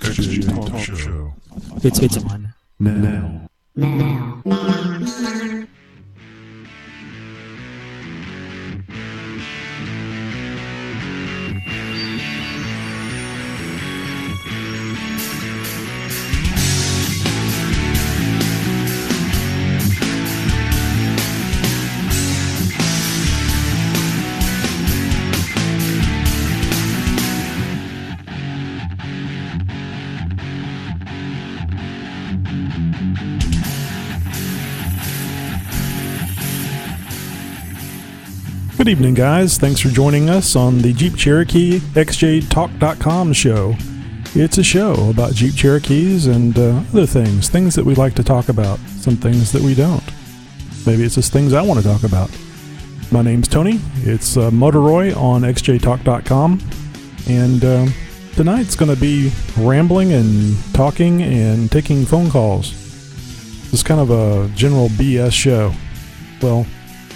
XJ Talk Show. It's on. Now. Good evening, guys. Thanks for joining us on the Jeep Cherokee xjtalk.com show. It's a show about Jeep Cherokees and other things that we like to talk about, some things that we don't. Maybe it's just things I want to talk about. My name's Tony. It's Motoroy on xjtalk.com, and tonight's going to be rambling and talking and taking phone calls. It's kind of a general BS show. Well,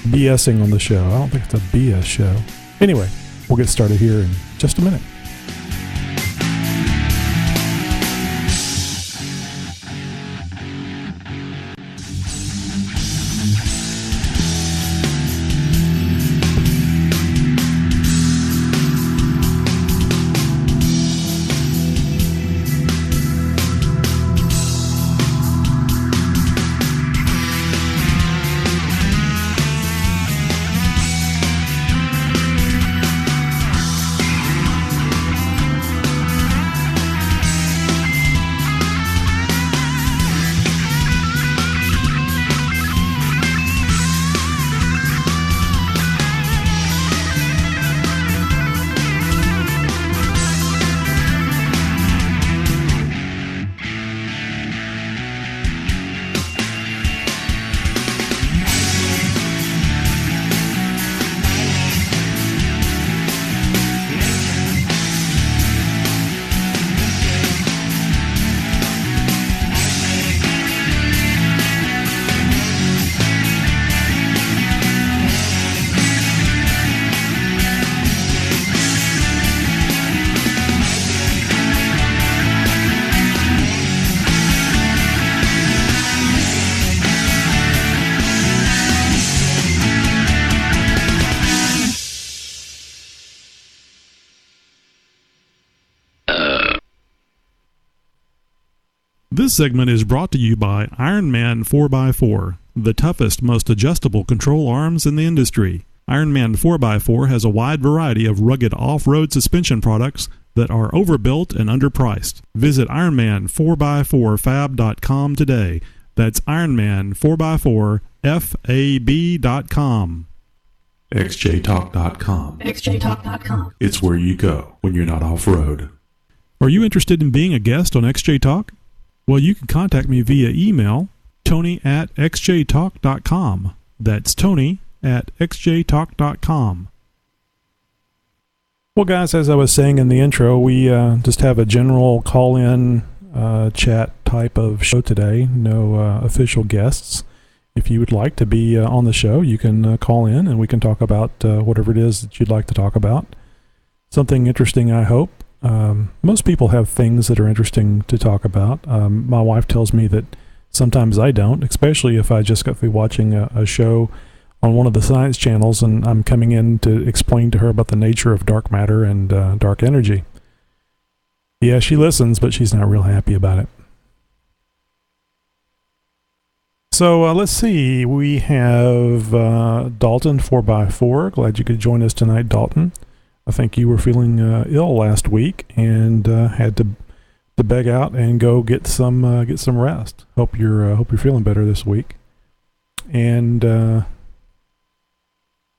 BSing on the show. I don't think it's a BS show. Anyway, we'll get started here in just a minute. This segment is brought to you by Ironman 4x4, the toughest, most adjustable control arms in the industry. Ironman 4x4 has a wide variety of rugged off-road suspension products that are overbuilt and underpriced. Visit Ironman4x4fab.com today. That's Ironman4x4fab.com. xjtalk.com. xjtalk.com. It's where you go when you're not off-road. Are you interested in being a guest on XJ Talk? Well, you can contact me via email, tony@xjtalk.com. That's tony@xjtalk.com. Well, guys, as I was saying in the intro, we just have a general call-in chat type of show today. No official guests. If you would like to be on the show, you can call in and we can talk about whatever it is that you'd like to talk about. Something interesting, I hope. Most people have things that are interesting to talk about. My wife tells me that sometimes I don't, especially if I just got through watching a show on one of the science channels and I'm coming in to explain to her about the nature of dark matter and dark energy. Yeah, she listens, but she's not real happy about it. So let's see. We have Dalton 4x4. Glad you could join us tonight, Dalton. I think you were feeling ill last week and had to beg out and go get some rest. Hope you're feeling better this week. And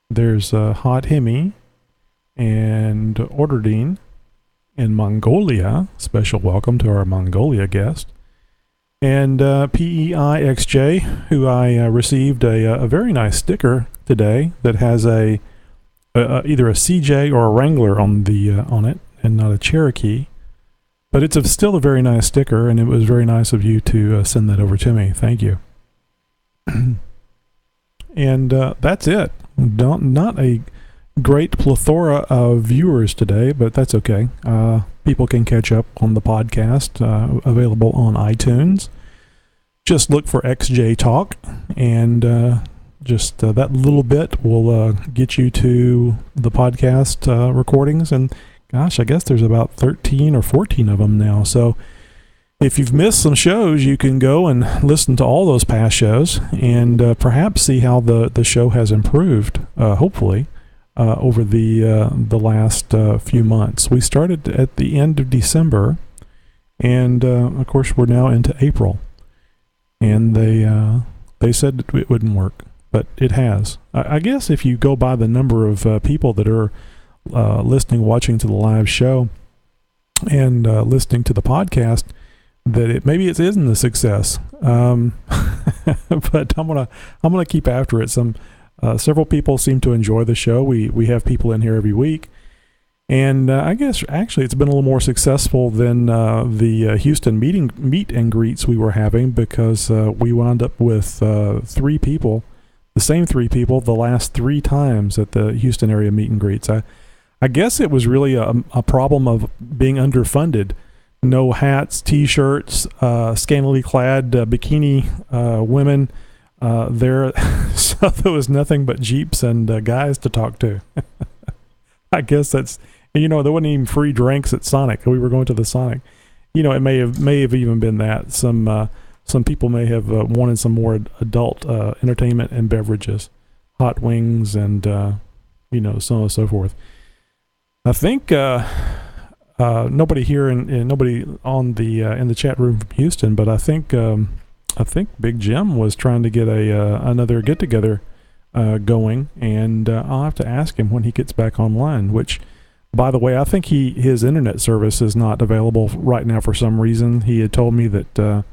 there's Hot Hemi and Orderdine in Mongolia. Special welcome to our Mongolia guest. And PEIXJ, who I received a very nice sticker today that has either a CJ or a Wrangler on it, and not a Cherokee. But it's still a very nice sticker, and it was very nice of you to send that over to me. Thank you. And that's it. Not a great plethora of viewers today, but that's okay. People can catch up on the podcast, available on iTunes. Just look for XJ Talk, and that little bit will get you to the podcast recordings. And gosh, I guess there's about 13 or 14 of them now. So if you've missed some shows, you can go and listen to all those past shows and perhaps see how the show has improved, hopefully, over the last few months. We started at the end of December, and of course we're now into April. And they said it wouldn't work, but it has. I guess if you go by the number of people that are listening, watching to the live show, and listening to the podcast, that maybe it isn't a success. But I'm gonna keep after it. Several people seem to enjoy the show. We have people in here every week, and I guess actually it's been a little more successful than the Houston meet and greets we were having, because we wound up with the same 3 people, the last 3 times at the Houston area meet and greets. I guess it was really a problem of being underfunded. No hats, T-shirts, scantily clad bikini women there. So there was nothing but Jeeps and guys to talk to. I guess that's, there wasn't even free drinks at Sonic. We were going to the Sonic. It may have even been that. Some people may have wanted some more adult entertainment and beverages, hot wings, and so on and so forth. I think nobody here and nobody on the in the chat room from Houston, but I think Big Jim was trying to get another get together going, and I'll have to ask him when he gets back online. Which, by the way, I think his internet service is not available right now for some reason. He had told me that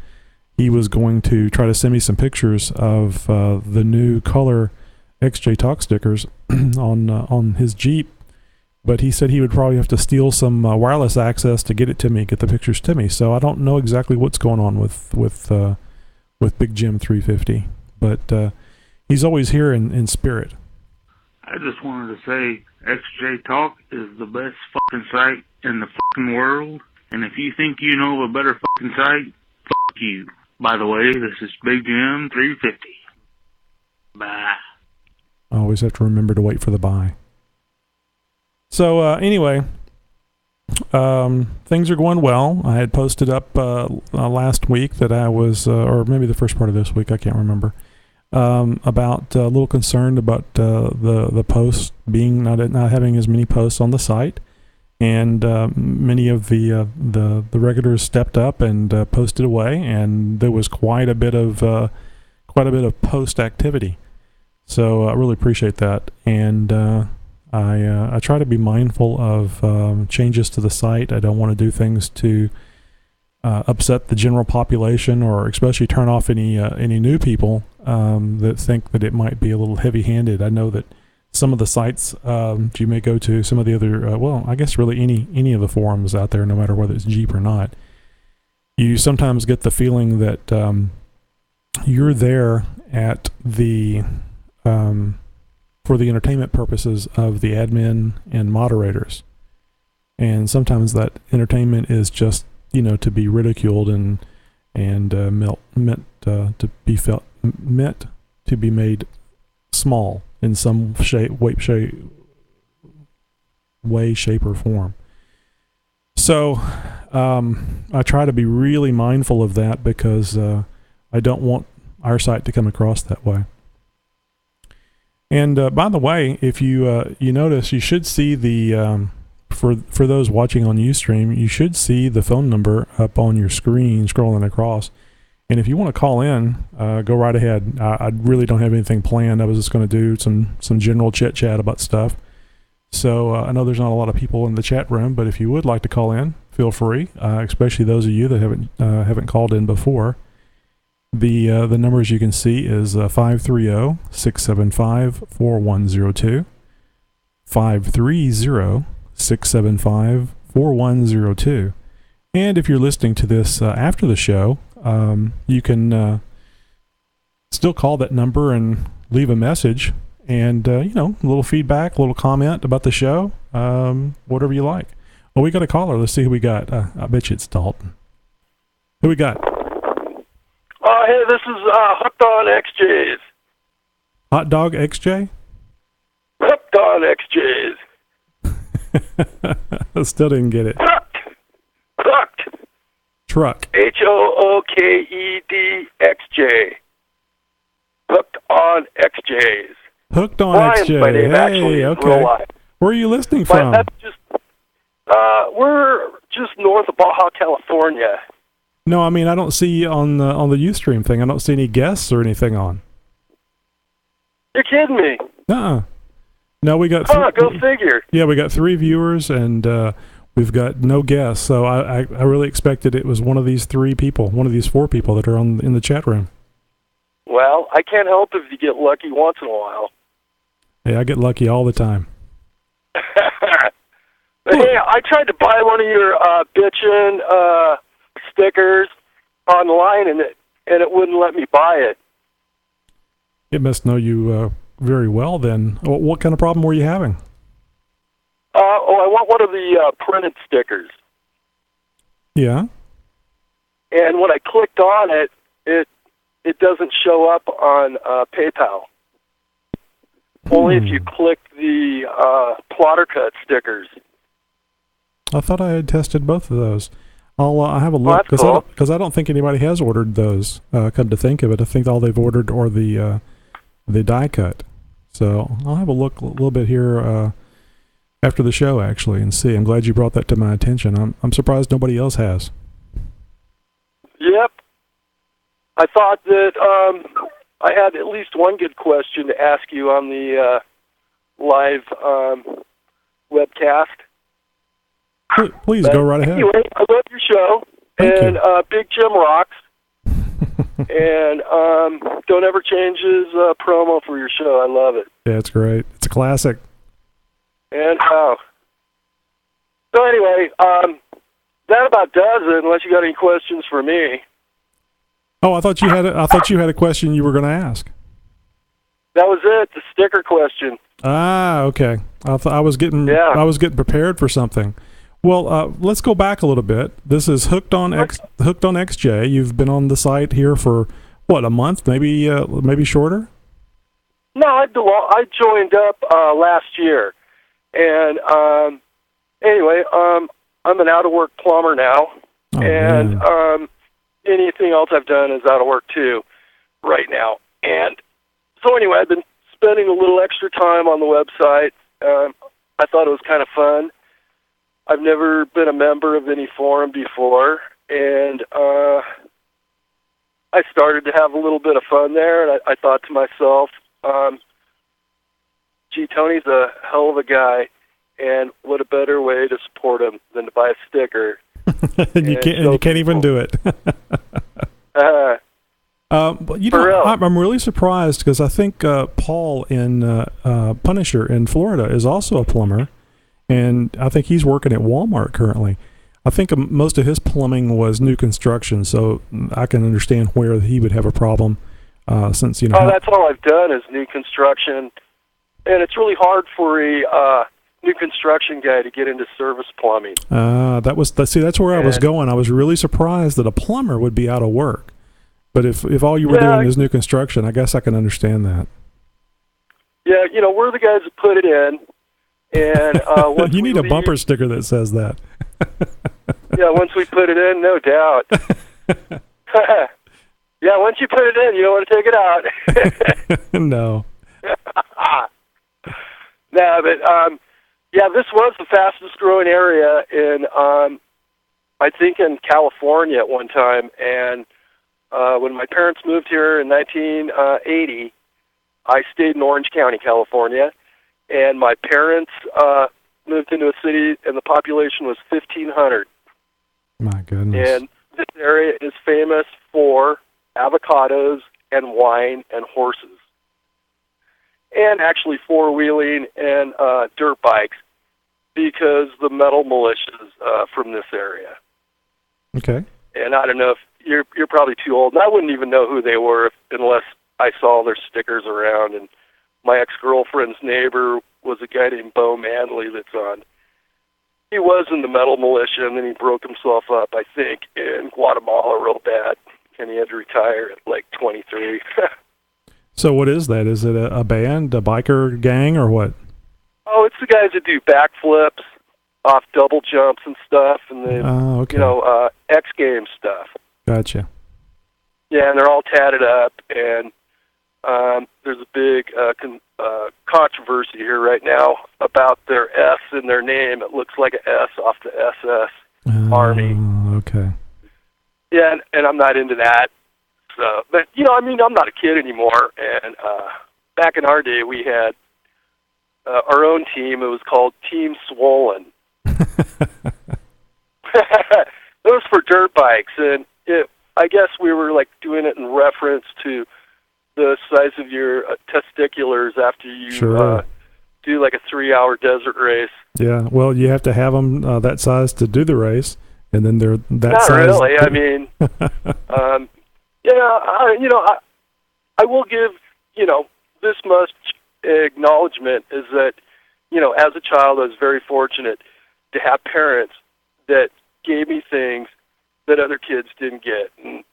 he was going to try to send me some pictures of the new color XJ Talk stickers on his Jeep. But he said he would probably have to steal some wireless access to get the pictures to me. So I don't know exactly what's going on with Big Jim 350. But he's always here in spirit. I just wanted to say XJ Talk is the best fucking site in the fucking world. And if you think you know of a better fucking site, fuck you. By the way, this is Big Jim 350. Bye. I always have to remember to wait for the bye. So anyway, things are going well. I had posted up last week that I was, or maybe the first part of this week, I can't remember, about a little concerned about the posts being not having as many posts on the site, and many of the regulars stepped up and posted away, and there was quite a bit of post activity. So I really appreciate that, and I try to be mindful of changes to the site. I don't want to do things to upset the general population, or especially turn off any new people that think that it might be a little heavy-handed. I know that some of the sites you may go to, some of the other, I guess really any of the forums out there, no matter whether it's Jeep or not, you sometimes get the feeling that you're there at the for the entertainment purposes of the admin and moderators. And sometimes that entertainment is just, to be ridiculed and meant to be made small in some way, shape, or form. So I try to be really mindful of that, because I don't want our site to come across that way. And by the way, if you notice, you should see the for those watching on Ustream, you should see the phone number up on your screen scrolling across. And if you want to call in, go right ahead. I really don't have anything planned. I was just going to do some general chit chat about stuff. So I know there's not a lot of people in the chat room, but if you would like to call in, feel free. Especially those of you that haven't called in before. The numbers you can see is 530-675-4102, 530-675-4102. And if you're listening to this after the show, you can still call that number and leave a message, and a little feedback, a little comment about the show, whatever you like. Well, we got a caller. Let's see who we got. I bet you it's Dalton. Who we got? Hey, this is Hooked on XJs. Hot Dog XJ? Hooked on XJs. I still didn't get it. Hooked. Truck. HOOKEDXJ. Hooked on XJs. Hooked on Brian's XJ. my name, Hey, actually, in okay. real life. Where are you listening from? But that's just, we're just north of Baja, California. No, I mean I don't see on the Ustream thing. I don't see any guests or anything on. You're kidding me. No, we got. Go figure. Yeah, we got 3 viewers and we've got no guests. So I really expected it was one of these 3 people, one of these 4 people that are in the chat room. Well, I can't help if you get lucky once in a while. Hey, I get lucky all the time. But hey, I tried to buy one of your bitchin' stickers online, and it wouldn't let me buy it. It must know you very well then. What kind of problem were you having? I want one of the printed stickers. Yeah. And when I clicked on it, it doesn't show up on PayPal. Only if you click the plotter cut stickers. I thought I had tested both of those. I'll have a look because I don't think anybody has ordered those. Come to think of it, I think all they've ordered are the die cut. So I'll have a look a little bit here after the show actually and see. I'm glad you brought that to my attention. I'm surprised nobody else has. Yep. I thought that I had at least one good question to ask you on the live webcast. Please go right ahead. Anyway, I love your show. Thank and you. Big Jim rocks. And don't ever change his promo for your show. I love it. Yeah, it's great. It's a classic. And so anyway, that about does it. Unless you got any questions for me. Oh, I thought you had a question you were going to ask. That was it. The sticker question. Ah, okay. I was getting prepared for something. Well, let's go back a little bit. This is Hooked on XJ. You've been on the site here for what, a month, maybe shorter? No, I joined up last year, and anyway, I'm an out of work plumber now, and anything else I've done is out of work too, right now. And so anyway, I've been spending a little extra time on the website. I thought it was kind of fun. I've never been a member of any forum before, and I started to have a little bit of fun there, and I thought to myself, gee, Tony's a hell of a guy, and what a better way to support him than to buy a sticker. You can't even do it. But I'm really surprised because I think Paul in Punisher in Florida is also a plumber, and I think he's working at Walmart currently. I think most of his plumbing was new construction, so I can understand where he would have a problem. Since that's all I've done is new construction, and it's really hard for a new construction guy to get into service plumbing. That's where I was going. I was really surprised that a plumber would be out of work. But if all you were doing is new construction, I guess I can understand that. Yeah, we're the guys that put it in, and you need a bumper sticker that says that. Yeah, once we put it in, no doubt. Yeah, once you put it in, you don't want to take it out. No. No, but this was the fastest growing area in, I think, in California at one time. And when my parents moved here in 1980, I stayed in Orange County, California, and my parents moved into a city, and the population was 1,500. My goodness. And this area is famous for avocados and wine and horses, and actually four-wheeling and dirt bikes, because the metal militias from this area. Okay. And I don't know if you're probably too old, and I wouldn't even know who they were unless I saw their stickers around and my ex-girlfriend's neighbor was a guy named Bo Manley that's on. He was in the metal militia, and then he broke himself up, I think, in Guatemala real bad, and he had to retire at like 23. So what is that? Is it a band, a biker gang, or what? Oh, it's the guys that do backflips off double jumps and stuff, and the okay. X Games stuff. Gotcha. Yeah, and they're all tatted up, and there's a big controversy here right now about their S in their name. It looks like an S off the SS Army. Okay. Yeah, and I'm not into that. So, but I'm not a kid anymore. And back in our day, we had our own team. It was called Team Swollen. It was for dirt bikes, and I guess we were like doing it in reference to the size of your testiculars after you do like a 3-hour desert race. Yeah, well, you have to have them that size to do the race, and then they're that Not size. Not really. I mean, I will give this much acknowledgement is that as a child I was very fortunate to have parents that gave me things that other kids didn't get, and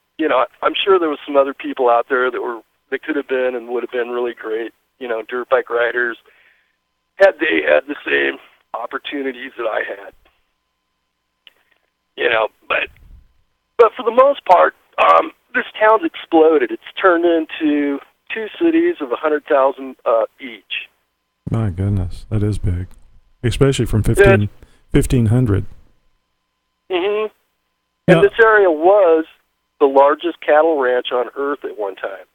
I'm sure there was some other people out there that could have been and would have been really great, dirt bike riders, had they had the same opportunities that I had. But for the most part, this town's exploded. It's turned into 2 cities of 100,000 each. My goodness, that is big, especially from 1,500. Mm-hmm. And this area was the largest cattle ranch on Earth at one time.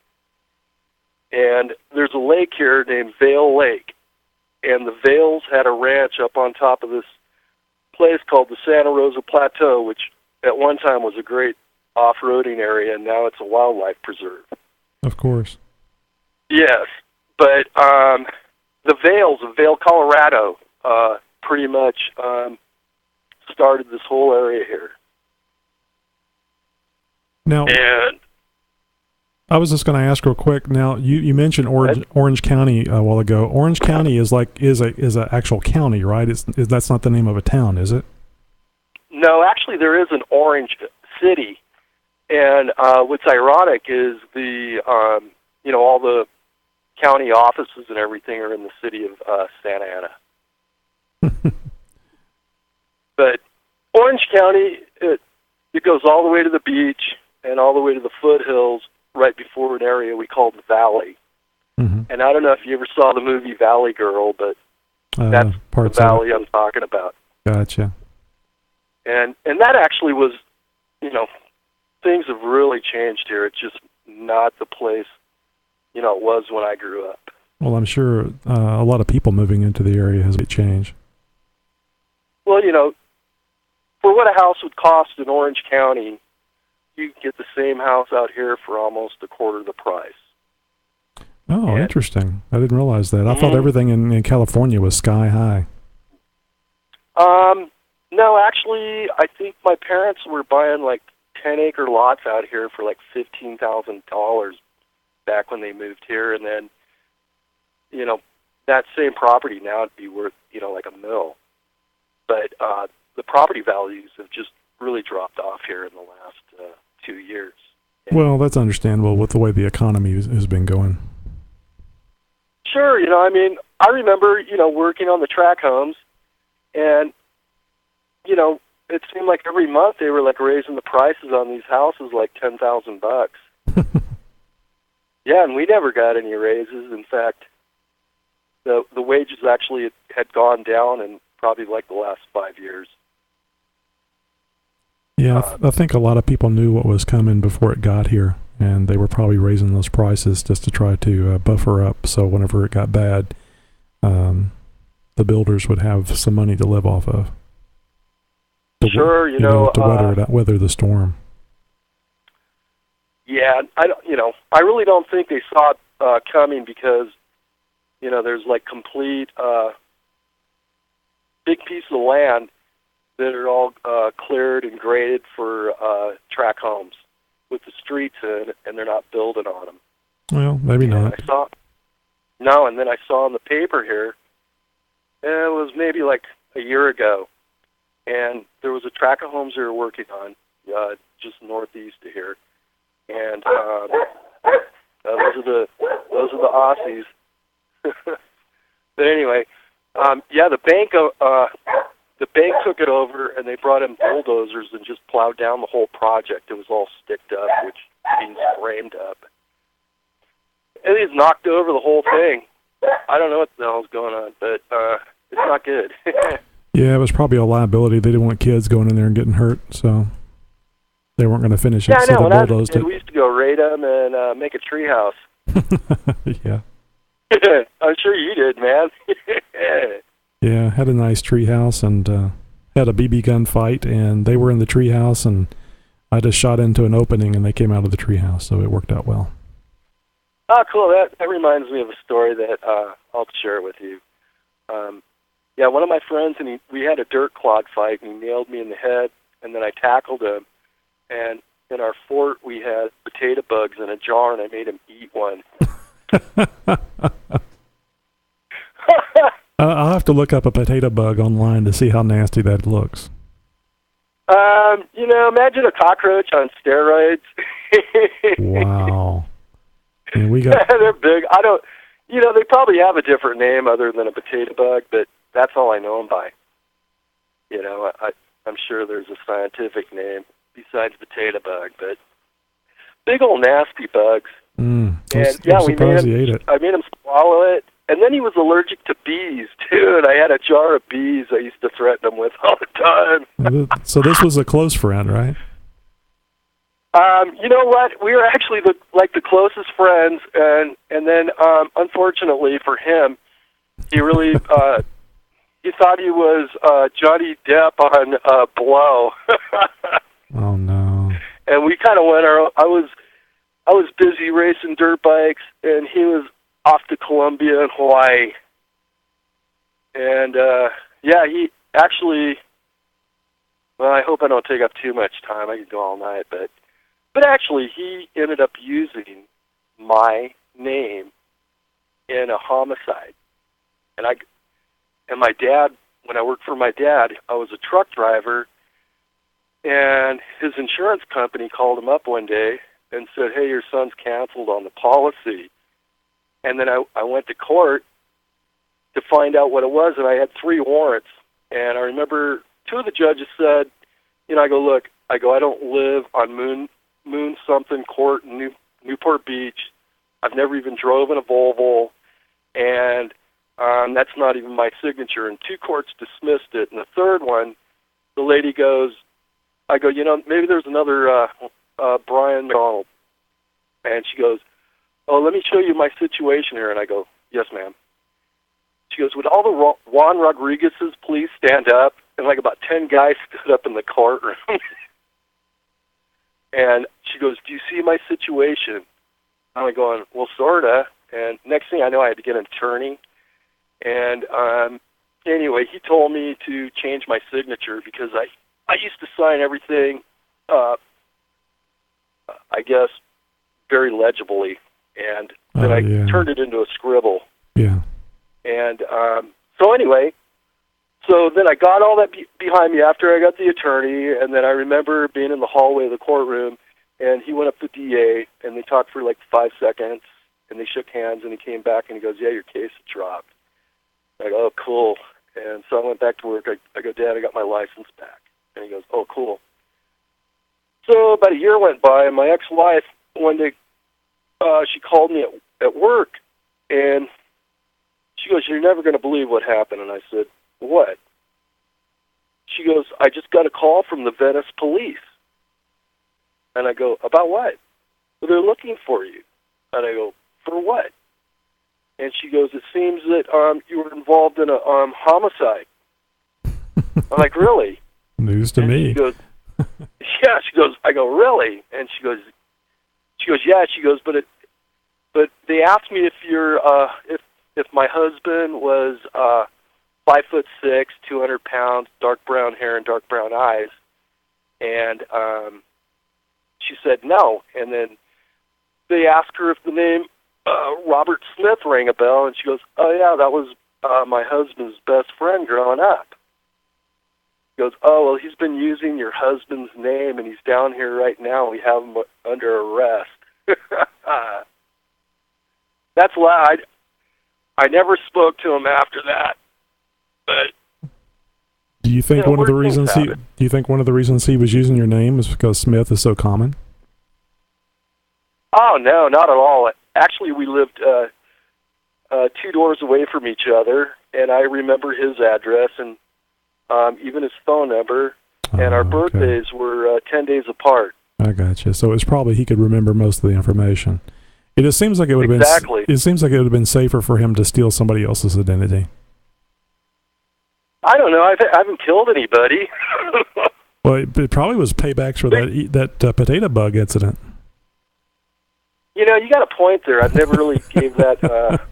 And there's a lake here named Vail Lake, and the Vails had a ranch up on top of this place called the Santa Rosa Plateau, which at one time was a great off-roading area, and now it's a wildlife preserve. Of course. Yes, but the Vails of Vail, Colorado, pretty much started this whole area here. Now, and I was just going to ask real quick. Now, you mentioned Orange County a while ago. Orange County is a actual county, right? That's not the name of a town, is it? No, actually, there is an Orange City, and what's ironic is all the county offices and everything are in the city of Santa Ana. But Orange County, it goes all the way to the beach and all the way to the foothills right before an area we call the Valley. Mm-hmm. And I don't know if you ever saw the movie Valley Girl, but that's the valley I'm talking about. Gotcha. And that actually was, things have really changed here. It's just not the place, it was when I grew up. Well, I'm sure a lot of people moving into the area has changed. Well, for what a house would cost in Orange County, you can get the same house out here for almost a quarter the price. Oh, interesting. I didn't realize that. I thought everything in California was sky high. No, actually, I think my parents were buying like 10-acre lots out here for like $15,000 back when they moved here, and then, that same property now would be worth, like $1 million. But the property values have just really dropped off here in the last 2 years. Well, that's understandable with the way the economy has been going. Sure, I remember, working on the track homes, and, it seemed like every month they were like raising the prices on these houses like $10,000. Yeah, and we never got any raises. In fact, the wages actually had gone down in probably like the last 5 years. Yeah, I think a lot of people knew what was coming before it got here, and they were probably raising those prices just to try to buffer up, so whenever it got bad, the builders would have some money to live off of. Sure, to weather the storm. Yeah, I really don't think they saw it coming because, there's like complete big pieces of land that are all cleared and graded for track homes with the streets in, and they're not building on them. Well, maybe not. No, and then I saw in the paper here, it was maybe like a year ago, and there was a tract of homes they were working on, just northeast of here, and those are the Aussies. But anyway, the bank took it over, and they brought in bulldozers and just plowed down the whole project. It was all sticked up, which means framed up. And he's knocked over the whole thing. I don't know what the hell's going on, but it's not good. Yeah, it was probably a liability. They didn't want kids going in there and getting hurt, so they weren't going to finish it. Yeah, I know. So When they I was a bulldozed kid, it. we used to go raid them and make a treehouse. Yeah. I'm sure you did, man. Yeah, had a nice treehouse and had a BB gun fight, and they were in the treehouse, and I just shot into an opening, and they came out of the treehouse, so it worked out well. Oh, cool. That reminds me of a story that I'll share with you. One of my friends, and we had a dirt clod fight, and he nailed me in the head, and then I tackled him. And in our fort, we had potato bugs in a jar, and I made him eat one. I'll have to look up a potato bug online to see how nasty that looks. Imagine a cockroach on steroids. Wow. And we got... They're big. They probably have a different name other than a potato bug, but that's all I know them by. I'm sure there's a scientific name besides potato bug, but big old nasty bugs. I'm surprised he ate it. I made him swallow it, and then he was allergic to bees, too, and I had a jar of bees I used to threaten him with all the time. So this was a close friend, right? You know what? We were actually the closest friends, and then unfortunately for him, he really he thought he was Johnny Depp on Blow. Oh no! And we kind of went our. I was busy racing dirt bikes, and he was off to Colombia and Hawaii. And he actually. Well, I hope I don't take up too much time. I could go all night, but actually, he ended up using my name in a homicide. And my dad, when I worked for my dad, I was a truck driver, and his insurance company called him up one day and said, "Hey, your son's canceled on the policy." And then I went to court to find out what it was, and I had 3 warrants. And I remember 2 of the judges said, I go, I don't live on Moon something court in Newport Beach. I've never even drove in a Volvo, and that's not even my signature. And 2 courts dismissed it. And the third one, the lady goes, I go, maybe there's another Brian McDonald. And she goes, "Oh, let me show you my situation here." And I go, "Yes, ma'am." She goes, "Would all the Juan Rodriguez's please stand up?" And about 10 guys stood up in the courtroom. And she goes, "Do you see my situation?" I'm going, "Well, sorta." And next thing I know, I had to get an attorney. And anyway, he told me to change my signature because I used to sign everything, I guess, very legibly. And then I turned it into a scribble. Yeah. And so anyway, so then I got all that behind me after I got the attorney, and then I remember being in the hallway of the courtroom, and he went up to the DA, and they talked for 5 seconds, and they shook hands, and he came back, and he goes, "Yeah, your case is dropped." I go, "Oh, cool." And so I went back to work. I go, "Dad, I got my license back." And he goes, "Oh, cool." So about a year went by, and my ex-wife, one day, she called me at work, and she goes, "You're never going to believe what happened." And I said, "What?" She goes, "I just got a call from the Venice police." And I go, "About what?" "Well, they're looking for you." And I go, "For what?" And she goes, "It seems that you were involved in a homicide." I'm like, "Really?" News to me. She goes, "Yeah." She goes, I go, "Really?" And she goes, "Yeah." She goes, but they asked me if you're if my husband was 5'6", 200 pounds, dark brown hair and dark brown eyes, and she said no. And then they asked her if the name Robert Smith rang a bell, and she goes, "Oh yeah, that was my husband's best friend growing up." She goes, "Oh well, he's been using your husband's name, and he's down here right now. We have him under arrest." That's why I never spoke to him after that. But do you think one of the reasons he was using your name is because Smith is so common? Oh no, not at all. Actually, we lived 2 doors away from each other, and I remember his address and even his phone number. And our birthdays were 10 days apart. I gotcha. So it's probably he could remember most of the information. It just seems like it would have been. It seems like it would have been safer for him to steal somebody else's identity. I don't know. I haven't killed anybody. Well, it probably was paybacks for that potato bug incident. You know, you got a point there. I've never really gave that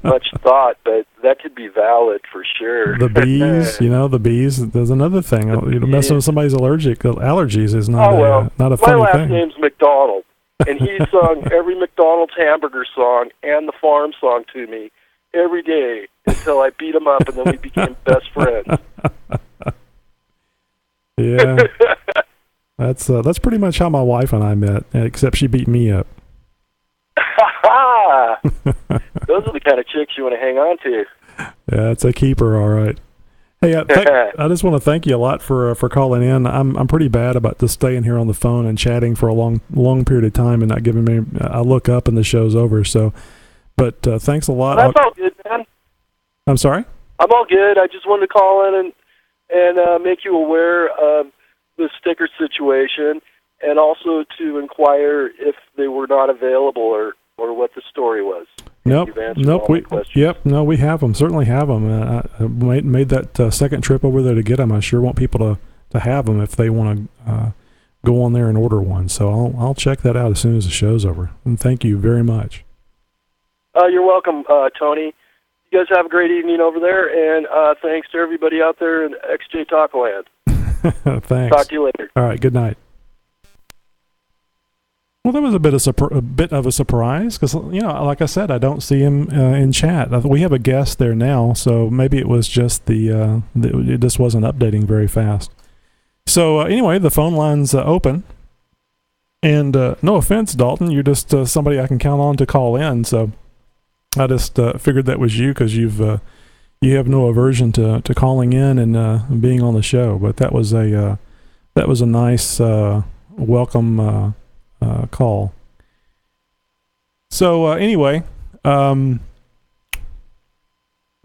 much thought, but that could be valid for sure. The bees, the bees. There's another thing. Messing with somebody's allergies is not a funny thing. My last name's McDonald, and he sung every McDonald's hamburger song and the farm song to me every day until I beat him up, and then we became best friends. Yeah, that's pretty much how my wife and I met, except she beat me up. Those are the kind of chicks you want to hang on to. Yeah, it's a keeper, all right. Hey, I just want to thank you a lot for calling in. I'm pretty bad about just staying here on the phone and chatting for a long period of time and not giving me. I look up and the show's over. So, but thanks a lot. That's all good, man. I'm sorry? I'm all good. I just wanted to call in and make you aware of the sticker situation, and also to inquire if they were not available or what the story was. Nope. We have them. Certainly have them. I made that second trip over there to get them. I sure want people to have them if they want to go on there and order one. So I'll check that out as soon as the show's over. And thank you very much. You're welcome, Tony. You guys have a great evening over there, and thanks to everybody out there in XJ Talk Land. Thanks. Talk to you later. All right. Good night. Well, that was a bit of a surprise because, like I said, I don't see him in chat. We have a guest there now, so maybe it was just it just wasn't updating very fast. So anyway, the phone line's open, and no offense, Dalton, you're just somebody I can count on to call in. So I just figured that was you because you have no aversion to calling in and being on the show. But that was a nice welcome. Call. So anyway, let's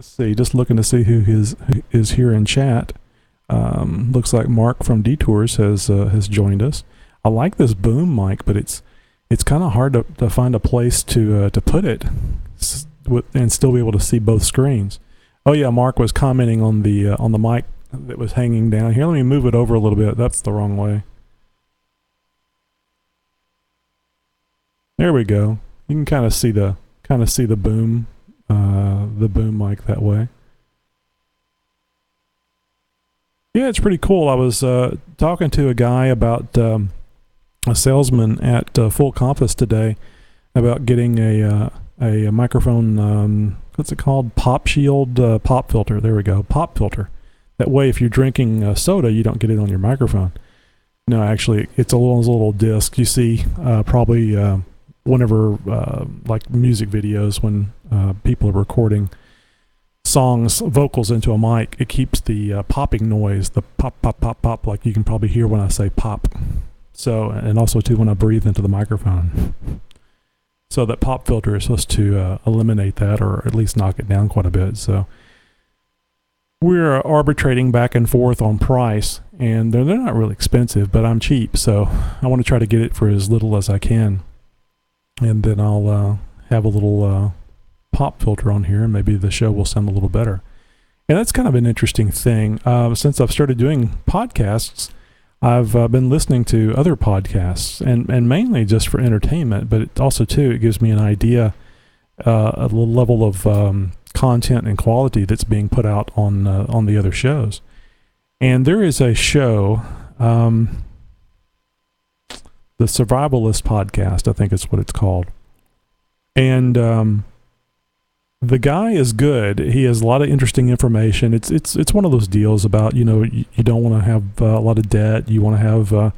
see. Just looking to see who is here in chat. Looks like Mark from Detours has joined us. I like this boom mic, but it's kind of hard to find a place to put it and still be able to see both screens. Oh yeah, Mark was commenting on the mic that was hanging down here. Let me move it over a little bit. That's the wrong way. There we go. You can kind of see the boom mic that way. Yeah, it's pretty cool. I was talking to a guy about a salesman at Full Compass today about getting a microphone. What's it called? Pop Shield pop filter. There we go. Pop filter. That way, if you're drinking soda, you don't get it on your microphone. No, actually, it's a little disc. You see, probably. Whenever like music videos, when people are recording songs, vocals into a mic, it keeps the popping noise, the pop, pop, pop, pop, like you can probably hear when I say pop. So, and also too when I breathe into the microphone. So that pop filter is supposed to eliminate that, or at least knock it down quite a bit. So we're arbitrating back and forth on price, and they're not really expensive, but I'm cheap, so I want to try to get it for as little as I can. And then I'll have a little pop filter on here, and maybe the show will sound a little better. And that's kind of an interesting thing. Since I've started doing podcasts, I've been listening to other podcasts, and mainly just for entertainment, but it also, too, it gives me an idea, a level of content and quality that's being put out on the other shows. And there is a show... the Survivalist Podcast, I think is what it's called. And The guy is good. He has a lot of interesting information. It's one of those deals about, you don't want to have a lot of debt. You want to have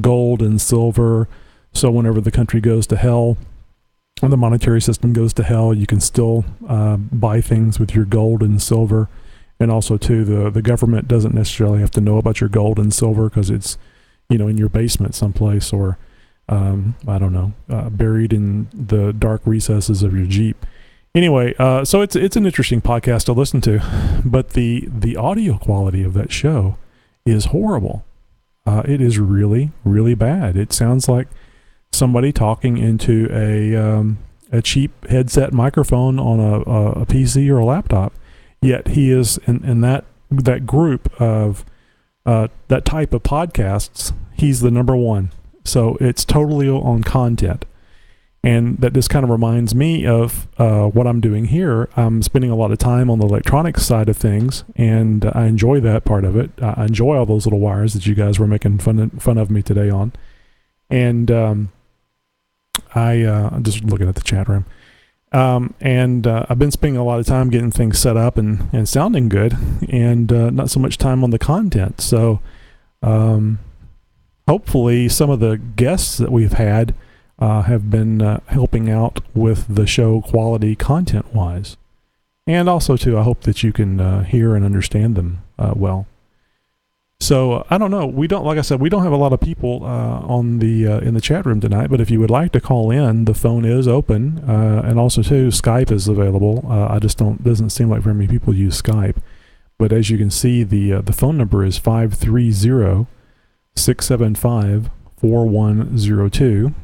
gold and silver. So whenever the country goes to hell, and the monetary system goes to hell, you can still buy things with your gold and silver. And also, too, the government doesn't necessarily have to know about your gold and silver because it's, in your basement someplace or, I don't know, buried in the dark recesses of your Jeep. Anyway, so it's an interesting podcast to listen to, but the audio quality of that show is horrible. It is really, really bad. It sounds like somebody talking into a cheap headset microphone on a PC or a laptop. Yet he is in that group of that type of podcasts. He's the number one. So it's totally on content. And that just kind of reminds me of what I'm doing here. I'm spending a lot of time on the electronics side of things, and I enjoy that part of it. I enjoy all those little wires that you guys were making fun of me today on. And I'm just looking at the chat room. And I've been spending a lot of time getting things set up and sounding good, and not so much time on the content. So hopefully some of the guests that we've had have been helping out with the show quality content-wise. And also, too, I hope that you can hear and understand them well. So I don't know. Like I said, we don't have a lot of people on the in the chat room tonight. But if you would like to call in, the phone is open, and also too, Skype is available. I just doesn't seem like very many people use Skype. But as you can see, the phone number is 530-675-4102.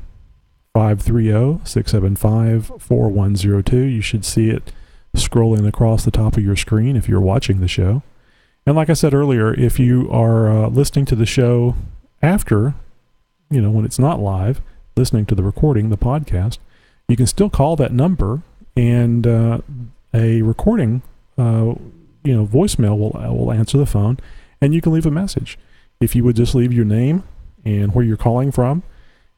530-675-4102. You should see it scrolling across the top of your screen if you're watching the show. And like I said earlier, if you are listening to the show after, when it's not live, listening to the recording, the podcast, you can still call that number, and a recording, voicemail will answer the phone, and you can leave a message. If you would just leave your name and where you're calling from,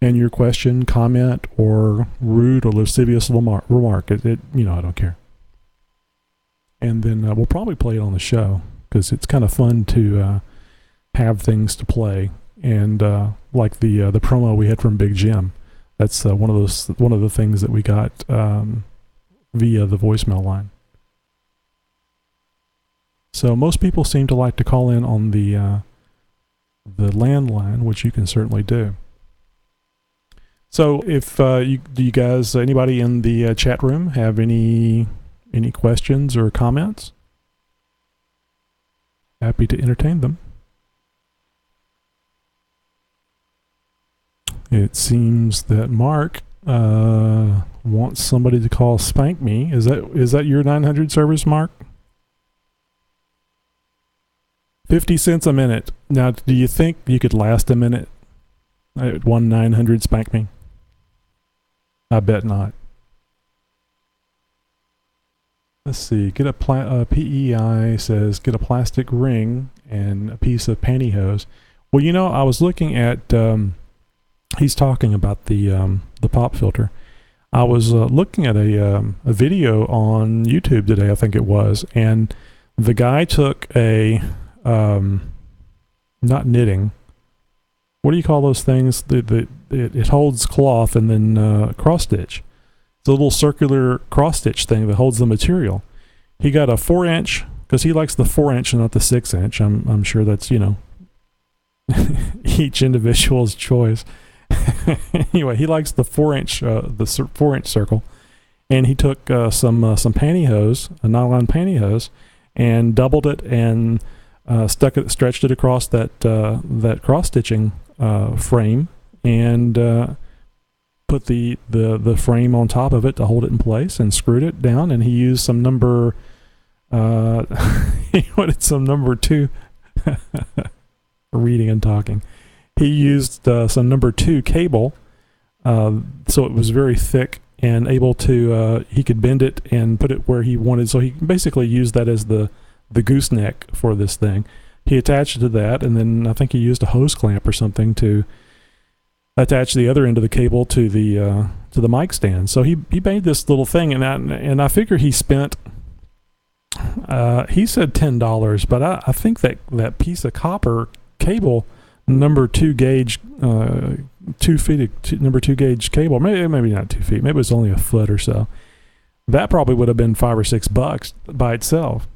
and your question, comment, or rude or lascivious remark, I don't care. And then we'll probably play it on the show, because it's kind of fun to have things to play, and like the promo we had from Big Jim. That's one of the things that we got via the voicemail line. So most people seem to like to call in on the landline, which you can certainly do. So if do you guys, anybody in the chat room have any questions or comments? Happy to entertain them. It seems that Mark wants somebody to call Spank Me. Is that your 900 service, Mark? 50 cents a minute. Now, do you think you could last a minute at 1-900 Spank Me? I bet not. Let's see. Get a PEI says get a plastic ring and a piece of pantyhose. Well, I was looking at. He's talking about the pop filter. I was looking at a video on YouTube today, I think it was, and the guy took a not knitting. What do you call those things? It holds cloth and then cross stitch. It's a little circular cross stitch thing that holds the material. He got a 4-inch, because he likes the 4-inch and not the 6-inch. I'm sure that's each individual's choice. Anyway, he likes the 4-inch 4-inch circle, and he took some pantyhose, a nylon pantyhose, and doubled it and stretched it across that cross stitching frame, and put the frame on top of it to hold it in place, and screwed it down. And he used some number he wanted some number 2 reading and talking. He used some number 2 cable, so it was very thick and able to he could bend it and put it where he wanted. So he basically used that as the gooseneck for this thing. He attached it to that, and then I think he used a hose clamp or something to attach the other end of the cable to the the mic stand. So he made this little thing, and I figure he spent. He said $10, but I think that piece of copper cable, number 2 gauge, 2 feet, number 2 gauge cable, maybe not 2 feet, maybe it was only a foot or so. That probably would have been $5 or $6 by itself.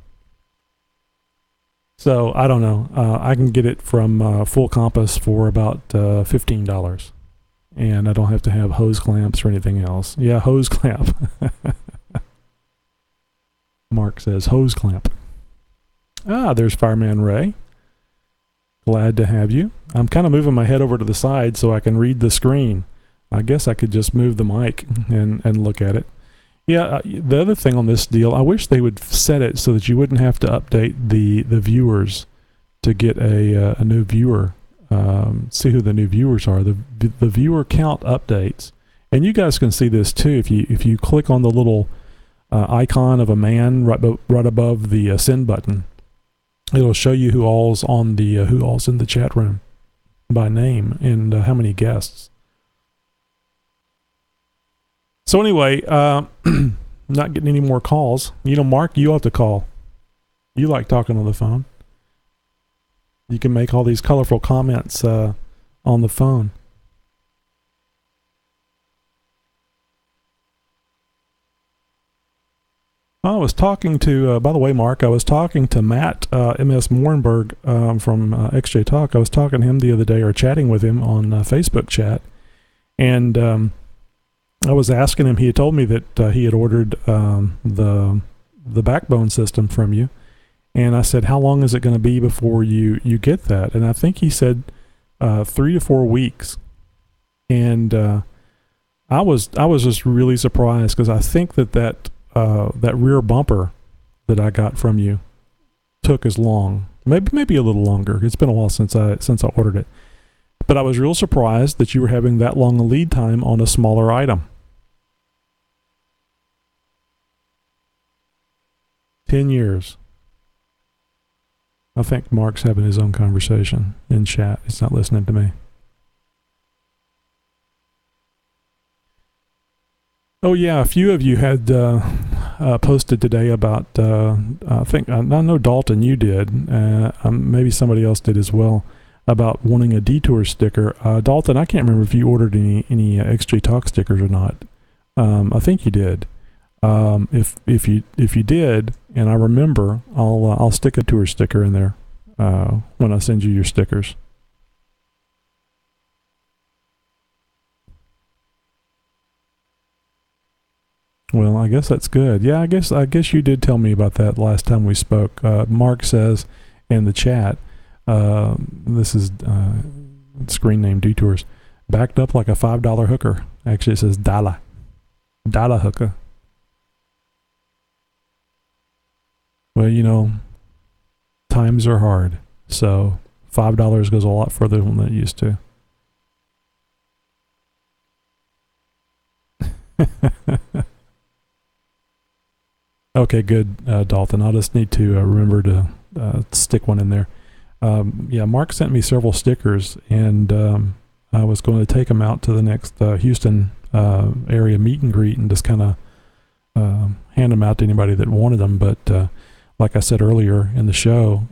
So I don't know. I can get it from Full Compass for about $15, and I don't have to have hose clamps or anything else. Yeah, hose clamp. Mark says hose clamp. There's Fireman Ray. Glad to have you. I'm kind of moving my head over to the side so I can read the screen. I guess I could just move the mic and look at it. Yeah, the other thing on this deal, I wish they would set it so that you wouldn't have to update the viewers to get a new viewer. See who the new viewers are. The viewer count updates, and you guys can see this too if you click on the little icon of a man right above the send button. It'll show you who all's in the chat room by name and how many guests. So anyway, not getting any more calls. Mark, you have to call. You like talking on the phone. You can make all these colorful comments on the phone. I was talking to, by the way, Mark, I was talking to Matt M.S. Morenberg from XJ Talk. I was talking to him the other day, or chatting with him on Facebook chat, and I was asking him, he had told me that he had ordered the backbone system from you, and I said, how long is it going to be before you get that? And I think he said 3 to 4 weeks, and I was just really surprised, because I think that rear bumper that I got from you took as long, maybe a little longer. It's been a while since I ordered it. But I was real surprised that you were having that long a lead time on a smaller item. 10 years. I think Mark's having his own conversation in chat. He's not listening to me. Oh yeah, a few of you had posted today about, I know Dalton, you did, maybe somebody else did as well, about wanting a detour sticker. Dalton, I can't remember if you ordered any XJ Talk stickers or not. I think you did. If you did, and I remember, I'll stick a tour sticker in there when I send you your stickers. Well, I guess that's good. Yeah, I guess you did tell me about that last time we spoke. Mark says in the chat, this is screen name Detours, backed up like a $5 hooker. Actually, it says dollar hooker. Well, times are hard, so $5 goes a lot further than it used to. Okay, good, Dalton. I'll just need to remember to stick one in there. Yeah, Mark sent me several stickers, and I was going to take them out to the next Houston area meet and greet and just kind of hand them out to anybody that wanted them. But like I said earlier in the show,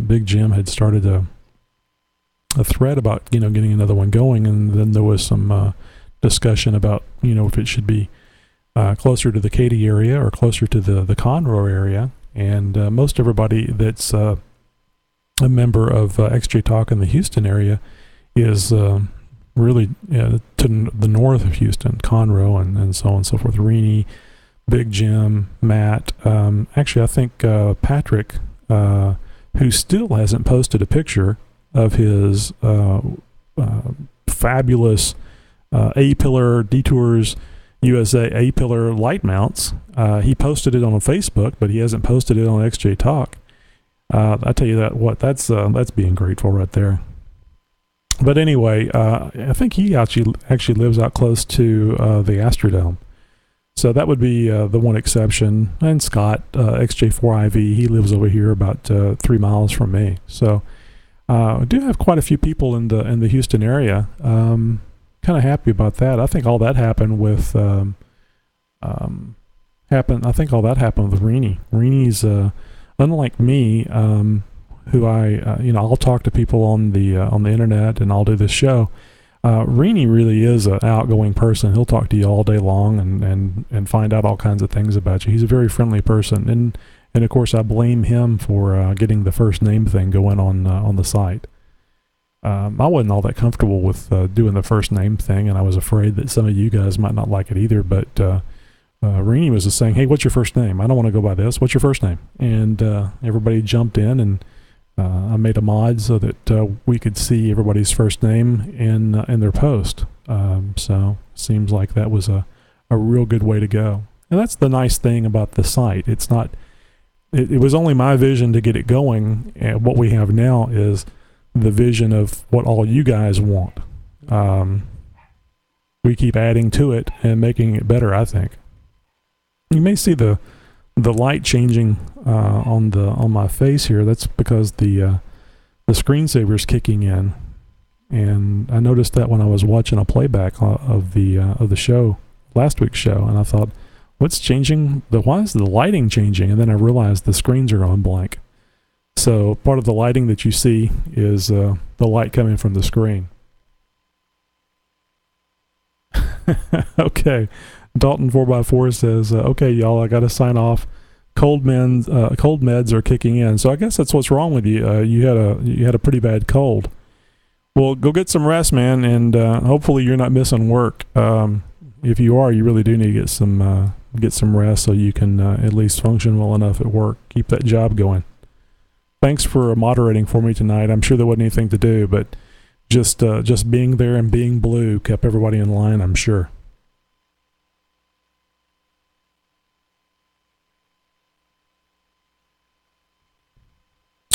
Big Jim had started a thread about getting another one going, and then there was some discussion about if it should be closer to the Katy area or closer to the Conroe area. And most everybody that's a member of XJ Talk in the Houston area is really to the north of Houston, Conroe and so on and so forth. Renee, Big Jim, Matt. Actually, I think Patrick, who still hasn't posted a picture of his fabulous A-pillar Detours USA A-pillar light mounts. He posted it on Facebook, but he hasn't posted it on XJ Talk. I tell you that's being grateful right there. But anyway, I think he actually lives out close to the Astrodome. So that would be the one exception. And Scott, XJ4IV, he lives over here about 3 miles from me. So I do have quite a few people in the Houston area. kind of happy about that. I think all that happened with I think all that happened with Rini. Rini's unlike me, who I'll talk to people on the internet and I'll do this show. Rini really is an outgoing person. He'll talk to you all day long and find out all kinds of things about you. He's a very friendly person, and of course I blame him for getting the first name thing going on the site. I wasn't all that comfortable with doing the first name thing, and I was afraid that some of you guys might not like it either, but Rini was just saying, hey, what's your first name? I don't want to go by this. What's your first name? And everybody jumped in, and I made a mod so that we could see everybody's first name in their post. So seems like that was a real good way to go. And that's the nice thing about the site. It's not, it was only my vision to get it going, and what we have now is the vision of what all you guys want. We keep adding to it and making it better, I think. You may see the light changing on my face here. That's because the screensaver's kicking in, and I noticed that when I was watching a playback of the show, last week's show, and I thought, what's changing? Why is the lighting changing? And then I realized the screens are on blank. So part of the lighting that you see is the light coming from the screen. Okay. Dalton 4x4 says, okay, y'all, I got to sign off. Cold meds are kicking in. So I guess that's what's wrong with you. You had a pretty bad cold. Well, go get some rest, man, and hopefully you're not missing work. If you are, you really do need to get some rest so you can at least function well enough at work. Keep that job going. Thanks for moderating for me tonight. I'm sure there wasn't anything to do, but just being there and being blue kept everybody in line, I'm sure.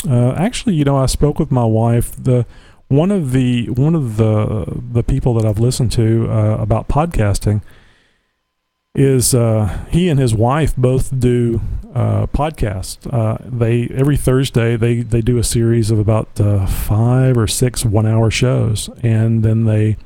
Actually, I spoke with my wife. One of the people that I've listened to about podcasting is he and his wife both do podcasts. Every Thursday they do a series of about 5 or 6 1-hour shows, and then they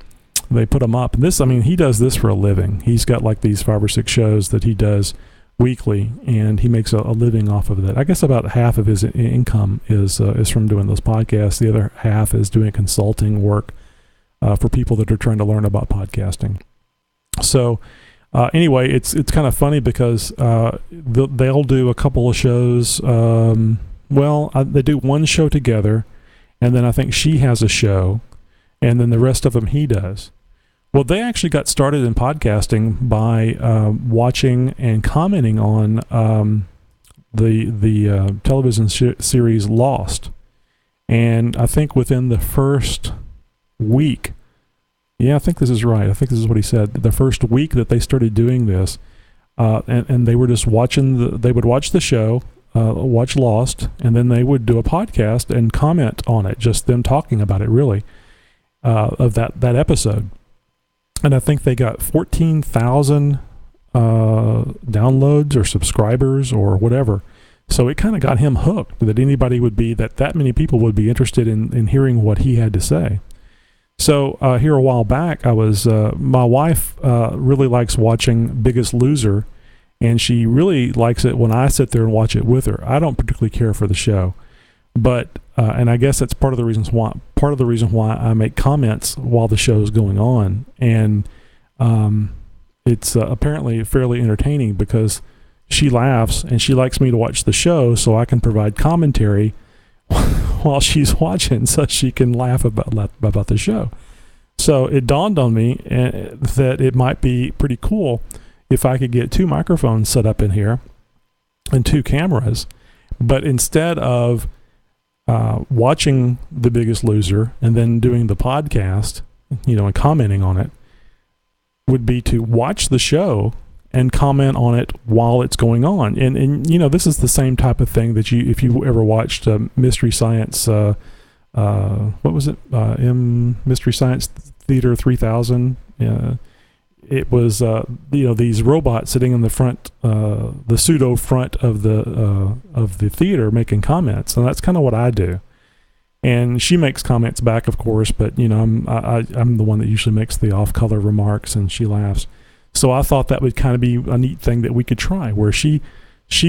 put them up. And he does this for a living. He's got like these 5 or 6 shows that he does weekly, and he makes a living off of that. I guess about half of his income is from doing those podcasts. The other half is doing consulting work for people that are trying to learn about podcasting. So anyway, it's kind of funny because they'll do a couple of shows. They do one show together, and then I think she has a show, and then the rest of them he does. Well, they actually got started in podcasting by watching and commenting on the television series Lost. And I think within the first week, I think this is right. I think this is what he said. The first week that they started doing this, and they were just watching they would watch the show, watch Lost, and then they would do a podcast and comment on it, just them talking about it, really, of that episode. And I think they got 14,000 downloads or subscribers or whatever. So it kind of got him hooked that that many people would be interested in hearing what he had to say. So here a while back, my wife really likes watching Biggest Loser, and she really likes it when I sit there and watch it with her. I don't particularly care for the show, but and I guess that's part of the reason why I make comments while the show is going on, and it's apparently fairly entertaining because she laughs and she likes me to watch the show so I can provide commentary while she's watching, so she can laugh about the show. So it dawned on me that it might be pretty cool if I could get 2 microphones set up in here and 2 cameras, but instead of watching The Biggest Loser and then doing the podcast, and commenting on it, would be to watch the show and comment on it while it's going on. And this is the same type of thing that if you ever watched Mystery Science, what was it? Mystery Science Theater 3000. It was these robots sitting in the front, the pseudo front of the theater making comments, and that's kind of what I do. And she makes comments back, of course, but I'm the one that usually makes the off-color remarks, and she laughs. So I thought that would kind of be a neat thing that we could try, where she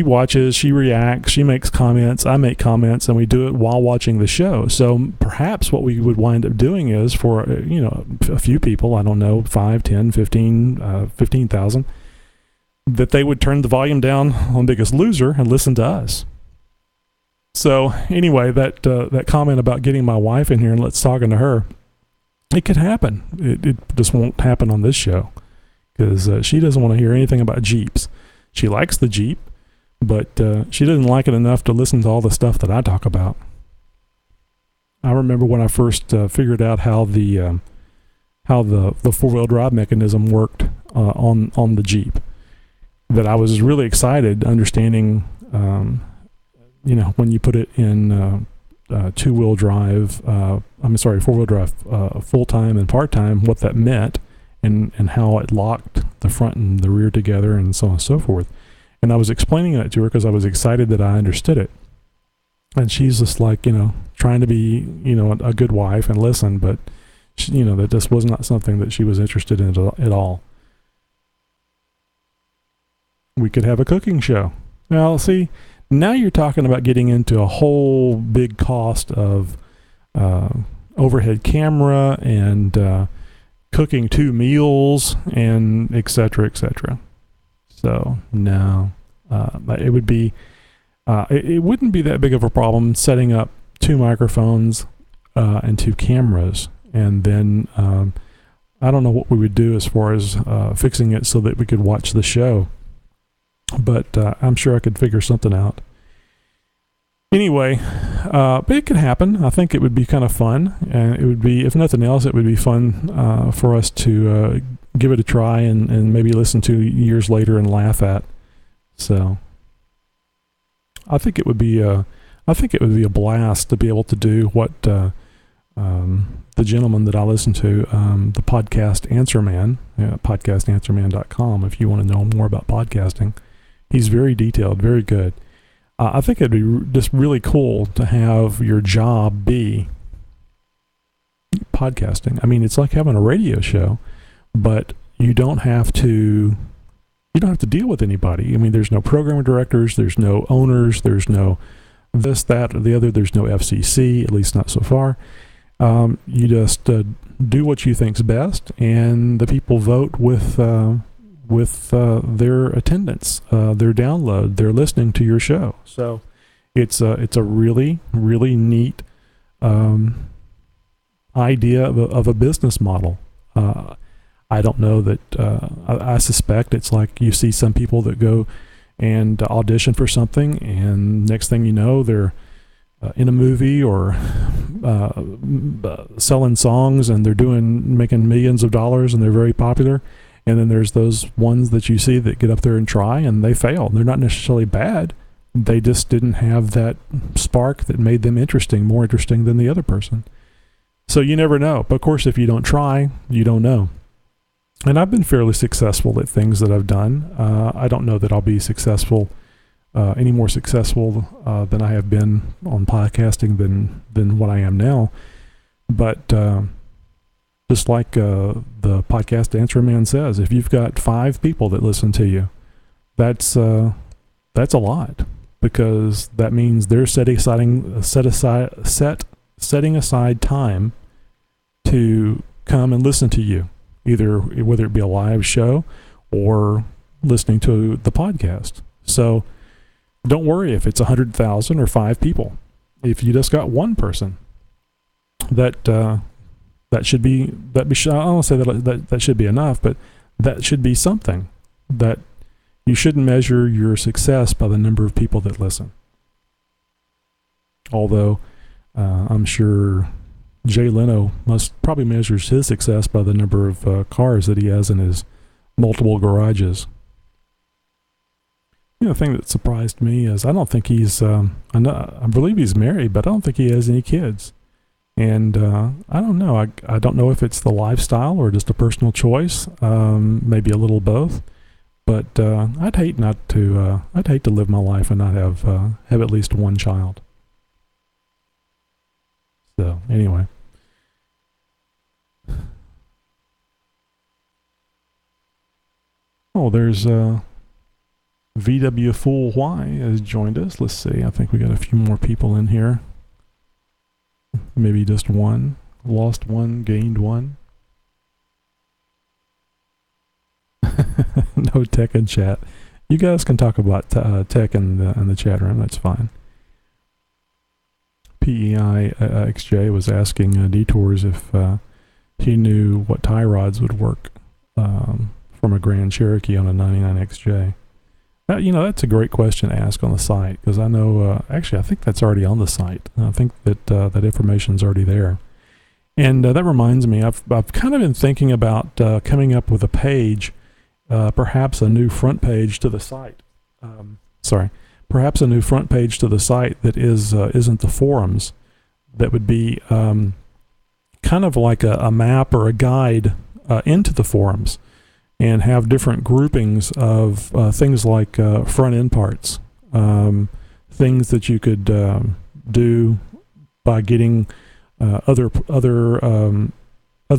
watches, she reacts, she makes comments, I make comments, and we do it while watching the show. So perhaps what we would wind up doing is for a few people, I don't know, 5, 10, 15, 15,000, that they would turn the volume down on Biggest Loser and listen to us. So anyway, that comment about getting my wife in here and let's talking to her, it could happen. It just won't happen on this show because she doesn't want to hear anything about Jeeps. She likes the Jeep, but she doesn't like it enough to listen to all the stuff that I talk about. I remember when I first figured out how the four-wheel drive mechanism worked on the Jeep, that I was really excited understanding, when you put it in four-wheel drive full-time and part-time, what that meant and how it locked the front and the rear together and so on and so forth. And I was explaining that to her because I was excited that I understood it. And she's just like, trying to be, a good wife and listen, but, she, that this was not something that she was interested in at all. We could have a cooking show. Now, see, now you're talking about getting into a whole big cost of overhead camera and cooking 2 meals and et cetera, et cetera. So no, it would be it wouldn't be that big of a problem setting up 2 microphones and 2 cameras, and then I don't know what we would do as far as fixing it so that we could watch the show, but I'm sure I could figure something out. Anyway, but it could happen. I think it would be kind of fun, and it would be, if nothing else, it would be fun for us to give it a try and maybe listen to years later and laugh at. So I think it would be a blast to be able to do what the gentleman that I listen to, the podcast Answer Man, podcastanswerman.com, if you want to know more about podcasting. He's very detailed, very good. I think it'd be just really cool to have your job be podcasting. I mean, it's like having a radio show, but you don't have to deal with anybody. I mean, there's no program directors, there's no owners, there's no this, that, or the other. There's no FCC, at least not so far. You just do what you think's best, and the people vote with their attendance, their download, their listening to your show. So it's a really, really neat idea of a business model. I don't know that, I suspect it's like you see some people that go and audition for something, and next thing you know, they're in a movie or selling songs, and they're making millions of dollars, and they're very popular. And then there's those ones that you see that get up there and try, and they fail. They're not necessarily bad. They just didn't have that spark that made them more interesting than the other person. So you never know. But of course, if you don't try, you don't know. And I've been fairly successful at things that I've done. I don't know that I'll be successful, any more successful than I have been on podcasting than what I am now. But just like the podcast Answer Man says, if you've got 5 people that listen to you, that's a lot, because that means they're setting aside time to come and listen to you, whether it be a live show or listening to the podcast. So don't worry if it's 100,000 or 5 people. If you just got one person, that should be, I don't say that should be enough, but that should be something. That you shouldn't measure your success by the number of people that listen. Although I'm sure Jay Leno probably measures his success by the number of cars that he has in his multiple garages. The thing that surprised me is I don't think he's, I believe he's married, but I don't think he has any kids. And I don't know. I don't know if it's the lifestyle or just a personal choice. Maybe a little both. But I'd hate to live my life and not have at least one child. So anyway. Oh, there's VW Fool Y has joined us. Let's see. I think we got a few more people in here. Maybe just one. Lost one, gained one. No tech in chat. You guys can talk about tech in the chat room. That's fine. PEI XJ was asking Detours if he knew what tie rods would work from a Grand Cherokee on a 99 XJ. That's a great question to ask on the site, because I know, actually, I think that's already on the site. I think that that information's already there. And that reminds me, I've kind of been thinking about coming up with a page, perhaps a new front page to the site. Perhaps a new front page to the site that isn't the forums. That would be kind of like a map or a guide into the forums, and have different groupings of things like front end parts, things that you could do by getting other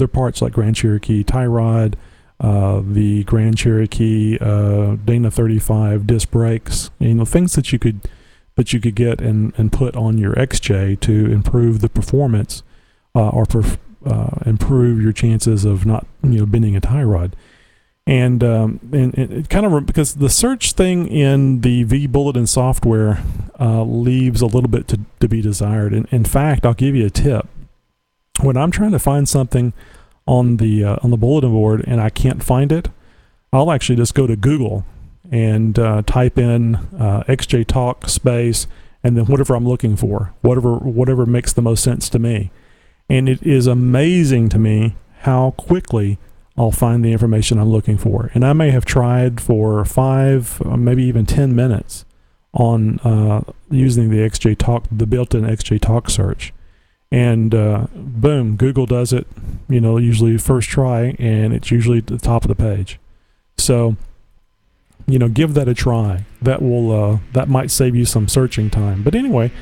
parts like Grand Cherokee tie rod, the Grand Cherokee Dana 35 disc brakes, things that you could get and put on your XJ to improve the performance or improve your chances of not bending a tie rod. And it kind of, because the search thing in the V Bulletin software leaves a little bit to be desired. In fact, I'll give you a tip. When I'm trying to find something on the bulletin board and I can't find it, I'll actually just go to Google and type in xjtalk space and then whatever I'm looking for, whatever makes the most sense to me. And it is amazing to me how quickly I'll find the information I'm looking for. And I may have tried for 5, maybe even 10 minutes on using the built-in xjtalk search. And boom, Google does it, usually first try, and it's usually at the top of the page. So, give that a try. That might save you some searching time. But anyway,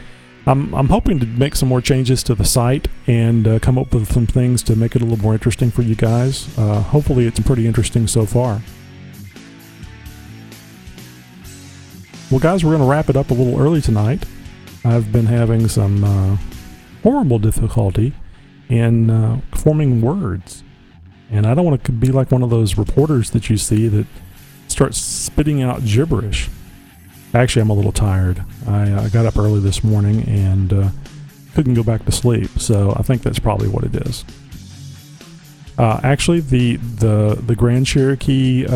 I'm hoping to make some more changes to the site and come up with some things to make it a little more interesting for you guys. Hopefully it's pretty interesting so far. Well, guys, we're going to wrap it up a little early tonight. I've been having some horrible difficulty in forming words. And I don't want to be like one of those reporters that you see that starts spitting out gibberish. Actually, I'm a little tired. I got up early this morning and couldn't go back to sleep, so I think that's probably what it is. Actually, the Grand Cherokee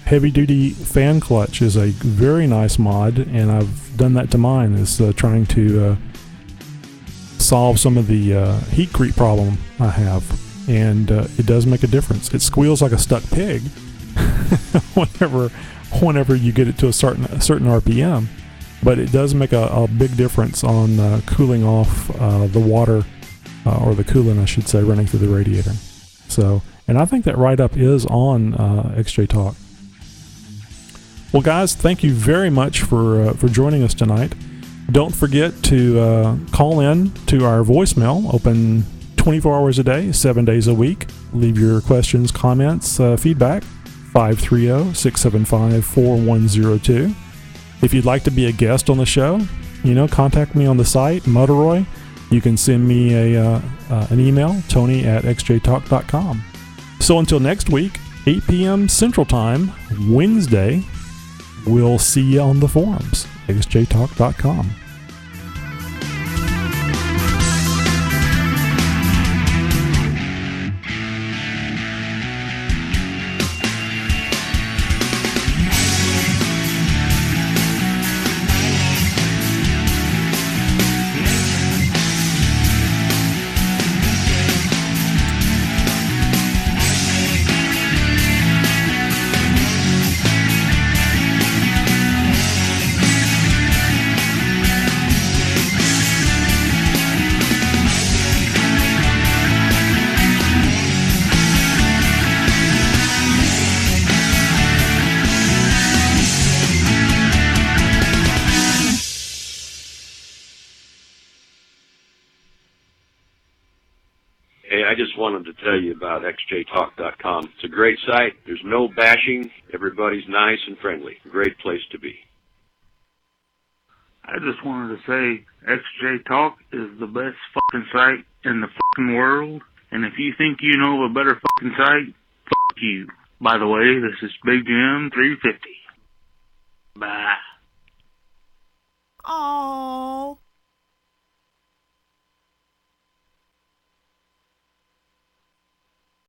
heavy-duty fan clutch is a very nice mod, and I've done that to mine. Is trying to solve some of the heat creep problem I have, and it does make a difference. It squeals like a stuck pig whenever you get it to a certain RPM, but it does make a big difference on cooling off the water, or the coolant, I should say, running through the radiator. So, and I think that write-up is on xjtalk. Well, guys, thank you very much for joining us tonight. Don't forget to call in to our voicemail, open 24 hours a day, 7 days a week. Leave your questions, comments, feedback. 530-675-4102. If you'd like to be a guest on the show, contact me on the site, Motoroy. You can send me an email, tony@xjtalk.com. So until next week, 8 p.m. Central Time, Wednesday, we'll see you on the forums, xjtalk.com. just wanted to tell you about xjtalk.com. It's a great site. There's no bashing. Everybody's nice and friendly. Great place to be. I just wanted to say XJ Talk is the best fucking site in the fucking world. And if you think you know of a better fucking site, fuck you. By the way, this is Big Jim 350. Bye.